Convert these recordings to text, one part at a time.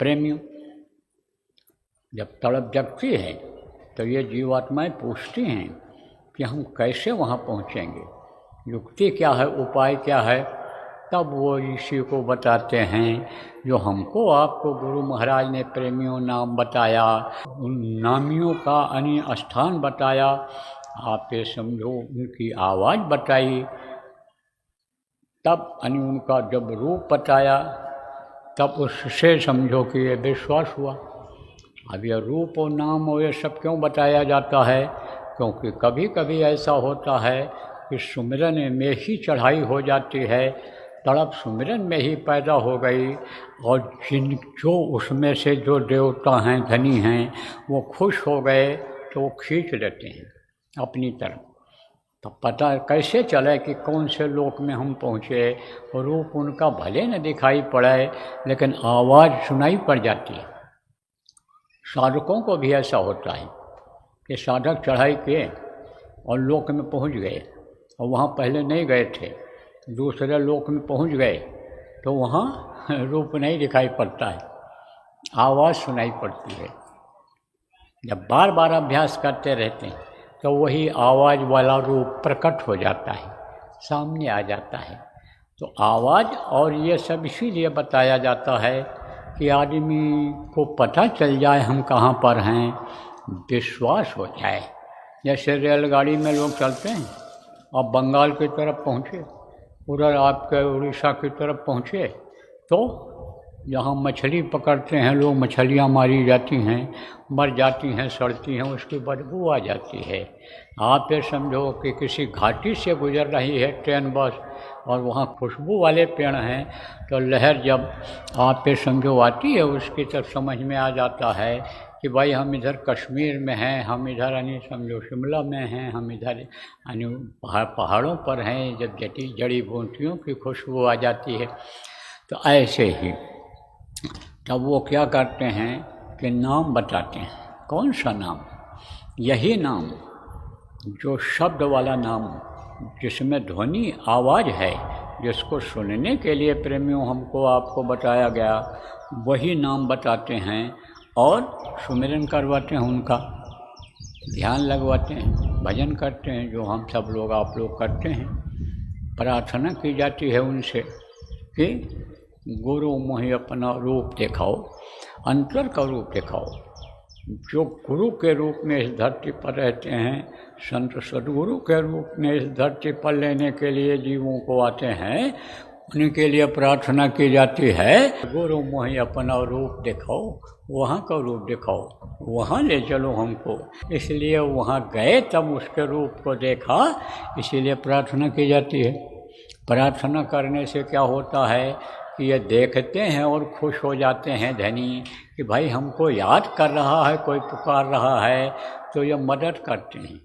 प्रेमियों, जब तड़प जगती है तो ये जीवात्माएं पूछती हैं कि हम कैसे वहाँ पहुँचेंगे, युक्ति क्या है, उपाय क्या है। तब वो इसी को बताते हैं जो हमको आपको गुरु महाराज ने प्रेमियों नाम बताया, उन नामियों का स्थान बताया, आप ये समझो उनकी आवाज़ बताई, तब उनका जब रूप बताया, तब उससे समझो कि ये विश्वास हुआ। अब ये रूप और नाम और ये सब क्यों बताया जाता है, क्योंकि कभी कभी ऐसा होता है कि सुमिरन में ही चढ़ाई हो जाती है, तड़प सुमिरन में ही पैदा हो गई, और जो उसमें से जो देवता हैं, धनी हैं, वो खुश हो गए तो वो खींच लेते हैं अपनी तरफ। तो पता कैसे चले कि कौन से लोक में हम पहुँचे। रूप उनका भले न दिखाई पड़े, लेकिन आवाज़ सुनाई पड़ जाती है। साधकों को भी ऐसा होता है कि साधक चढ़ाई किए और लोक में पहुँच गए, और वहाँ पहले नहीं गए थे, दूसरे लोक में पहुँच गए, तो वहाँ रूप नहीं दिखाई पड़ता है, आवाज़ सुनाई पड़ती है। जब बार बार अभ्यास करते रहते हैं तो वही आवाज़ वाला रूप प्रकट हो जाता है, सामने आ जाता है। तो आवाज़ और ये सब इसीलिए बताया जाता है कि आदमी को पता चल जाए हम कहाँ पर हैं, विश्वास हो जाए। जैसे रेलगाड़ी में लोग चलते हैं, अब बंगाल की तरफ पहुँचे, उधर आपके उड़ीसा की तरफ पहुँचे, तो जहाँ मछली पकड़ते हैं लोग, मछलियाँ मारी जाती हैं, मर जाती हैं, सड़ती हैं, उसकी बदबू आ जाती है। आप ये समझो कि किसी घाटी से गुजर रही है ट्रेन बस, और वहाँ खुशबू वाले पेड़ हैं, तो लहर जब आप ये समझो आती है, उसकी तब समझ में आ जाता है कि भाई हम इधर कश्मीर में हैं, हम इधर समझो शिमला में हैं, हम इधर पहाड़ों पर हैं। जब जड़ी बूटियों की खुशबू आ जाती है, तो ऐसे ही तब वो क्या करते हैं कि नाम बताते हैं। कौन सा नाम? यही नाम जो शब्द वाला नाम, जिसमें ध्वनि आवाज़ है, जिसको सुनने के लिए प्रेमियों हमको आपको बताया गया, वही नाम बताते हैं और सुमिरन करवाते हैं, उनका ध्यान लगवाते हैं, भजन करते हैं, जो हम सब लोग आप लोग करते हैं। प्रार्थना की जाती है उनसे कि गुरु मोहि अपना रूप दिखाओ, अंतर का रूप दिखाओ। जो गुरु के रूप में इस धरती पर रहते हैं, संत सदगुरु के रूप में इस धरती पर लेने के लिए जीवों को आते हैं, उनके लिए प्रार्थना की जाती है, गुरु मोहि अपना रूप दिखाओ, वहाँ का रूप दिखाओ, वहाँ ले चलो हमको। इसलिए वहाँ गए, तब उसके रूप को देखा, इसीलिए प्रार्थना की जाती है। प्रार्थना करने से क्या होता है कि ये देखते हैं और खुश हो जाते हैं धनी, कि भाई हमको याद कर रहा है, कोई पुकार रहा है, तो ये मदद करते हैं।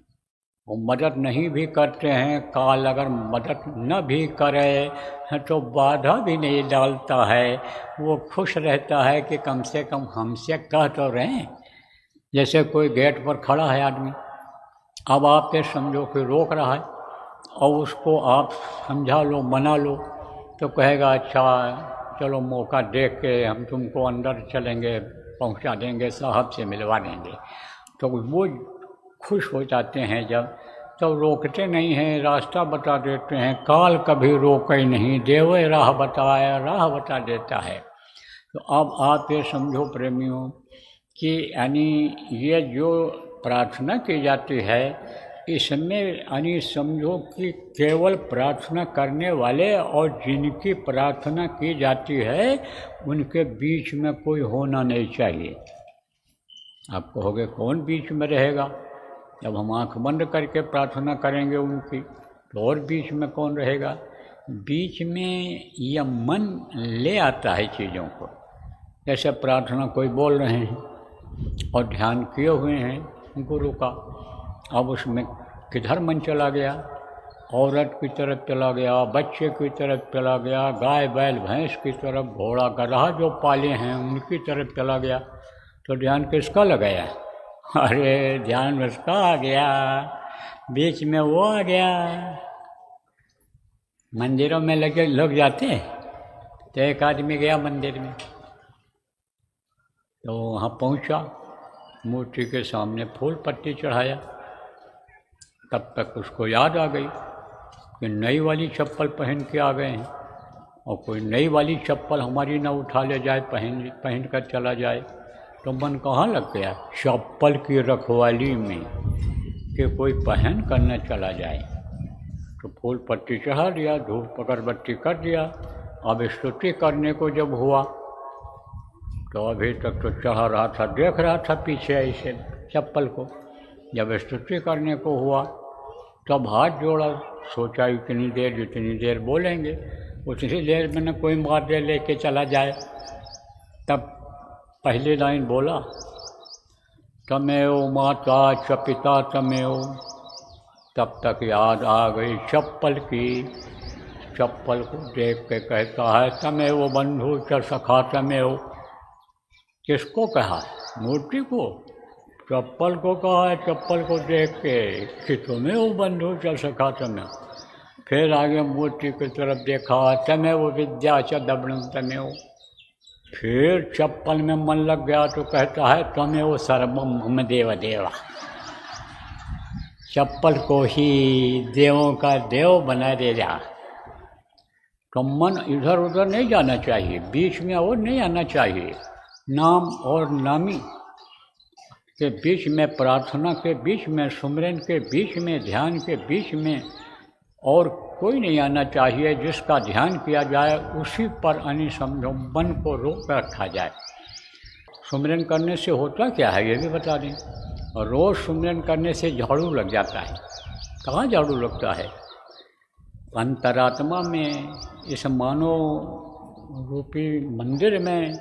वो मदद नहीं भी करते हैं, काल अगर मदद न भी करे तो बाधा भी नहीं डालता है, वो खुश रहता है कि कम से कम हमसे कह तो रहे हैं। जैसे कोई गेट पर खड़ा है आदमी, अब आप ये समझो कि रोक रहा है, और उसको आप समझा लो, मना लो, तो कहेगा अच्छा चलो मौका देख के हम तुमको अंदर चलेंगे, पहुंचा देंगे, साहब से मिलवा देंगे। तो वो खुश हो जाते हैं जब, तो रोकते नहीं हैं, रास्ता बता देते हैं। काल कभी रोके नहीं, देवे राह बताया, राह बता देता है। तो अब आप ये समझो प्रेमियों कि यानी ये जो प्रार्थना की जाती है, इसमें यानी समझो कि केवल प्रार्थना करने वाले और जिनकी प्रार्थना की जाती है, उनके बीच में कोई होना नहीं चाहिए। आप कहोगे कौन बीच में रहेगा? जब हम आँख बंद करके प्रार्थना करेंगे उनकी, तो और बीच में कौन रहेगा? बीच में यह मन ले आता है चीज़ों को। जैसे प्रार्थना कोई बोल रहे हैं और ध्यान किए हुए हैं गुरु का, अब उसमें किधर मन चला गया? औरत की तरफ चला गया, बच्चे की तरफ चला गया, गाय बैल भैंस की तरफ, घोड़ा गधा जो पाले हैं उनकी तरफ चला गया, तो ध्यान किसका लगाया? अरे ध्यान उसका आ गया, बीच में वो आ गया। मंदिरों में लगे लोग जाते हैं, तो एक आदमी गया मंदिर में, तो वहाँ पहुँचा, मूर्ति के सामने फूल पत्ती चढ़ाया। तब तक उसको याद आ गई कि नई वाली चप्पल पहन के आ गए हैं और कोई नई वाली चप्पल हमारी ना उठा ले जाए, पहन कर चला जाए। तो मन कहाँ लग गया चप्पल की रखवाली में कि कोई पहन कर न चला जाए। तो फूल पत्ती चढ़ा दिया, धूप अगरबत्ती कर दिया। अब स्तुति करने को जब हुआ तो अभी तक तो चढ़ा रहा था, देख रहा था पीछे ऐसे चप्पल को। जब स्तुति करने को हुआ तब हाथ जोड़ा, सोचा इतनी देर जितनी देर बोलेंगे उतनी देर में न कोई मार्गे लेके चला जाए। तब पहली लाइन बोला, तमेव माता च पिता तमेव। तब तक याद आ गई चप्पल की। चप्पल को देख के कहता है, तमेव बंधु च सखा तमेव। किसको कहा? मूर्ति को। चप्पल को कहा है, चप्पल को देख के कि तुम्हें बंधु च सखा तमेव। फिर आगे मूर्ति की तरफ देखा, तमेव विद्या च दबणम तमेव। फिर चप्पल में मन लग गया तो कहता है, तमेव सर्वम मम देव देवा। चप्पल को ही देवों का देव बना दे जा। तो मन इधर उधर नहीं जाना चाहिए, बीच में और नहीं आना चाहिए। नाम और नामी के बीच में, प्रार्थना के बीच में, सुमिरन के बीच में, ध्यान के बीच में और कोई नहीं आना चाहिए। जिसका ध्यान किया जाए उसी पर अनि समझो मन को रोक रखा जाए। सुमिरन करने से होता क्या है ये भी बता दें। रोज़ सुमिरन करने से झाड़ू लग जाता है। कहाँ झाड़ू लगता है? अंतरात्मा में, इस मानव रूपी मंदिर में,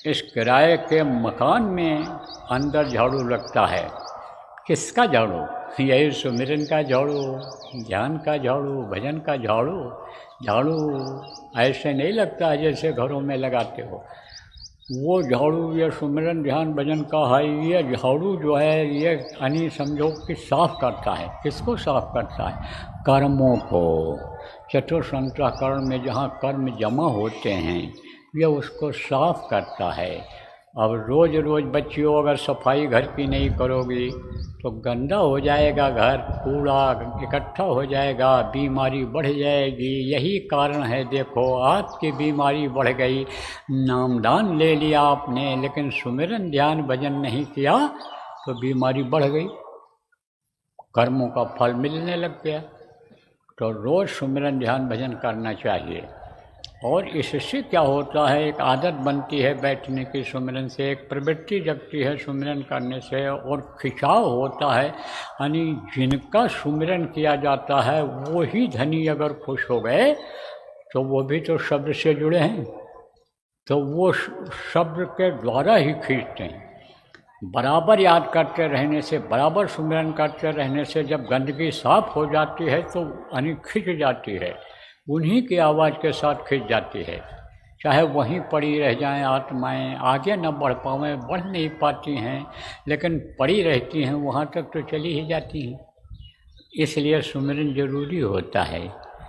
इस किराए के मकान में अंदर झाड़ू लगता है। किसका झाड़ू? यही सुमिरन का झाड़ू, ध्यान का झाड़ू, भजन का झाड़ू। झाड़ू ऐसे नहीं लगता है जैसे घरों में लगाते हो। वो झाड़ू ये सुमिरन ध्यान भजन का है। ये झाड़ू जो है ये यानी समझो कि साफ करता है। किसको साफ करता है? कर्मों को। चतुर्संतःकरण में जहाँ कर्म जमा होते हैं ये उसको साफ करता है। अब रोज़ रोज़ बच्चियों अगर सफाई घर की नहीं करोगी तो गंदा हो जाएगा घर, कूड़ा इकट्ठा हो जाएगा, बीमारी बढ़ जाएगी। यही कारण है, देखो आपकी बीमारी बढ़ गई। नामदान ले लिया आपने लेकिन सुमिरन ध्यान भजन नहीं किया तो बीमारी बढ़ गई, कर्मों का फल मिलने लग गया। तो रोज़ सुमिरन ध्यान भजन करना चाहिए। और इससे क्या होता है, एक आदत बनती है बैठने की सुमिरन से, एक प्रवृत्ति जगती है सुमिरन करने से और खिंचाव होता है। यानी जिनका सुमिरन किया जाता है वो ही धनी अगर खुश हो गए तो वो भी तो शब्द से जुड़े हैं, तो वो शब्द के द्वारा ही खींचते हैं। बराबर याद करते रहने से, बराबर सुमिरन करते रहने से जब गंदगी साफ हो जाती है तो यानी खिंच जाती है, उन्हीं की आवाज़ के साथ खिंच जाती है। चाहे वहीं पड़ी रह जाएं आत्माएं, आगे न बढ़ पावें, बढ़ नहीं पाती हैं लेकिन पड़ी रहती हैं, वहाँ तक तो चली ही जाती हैं। इसलिए सुमिरन जरूरी होता है।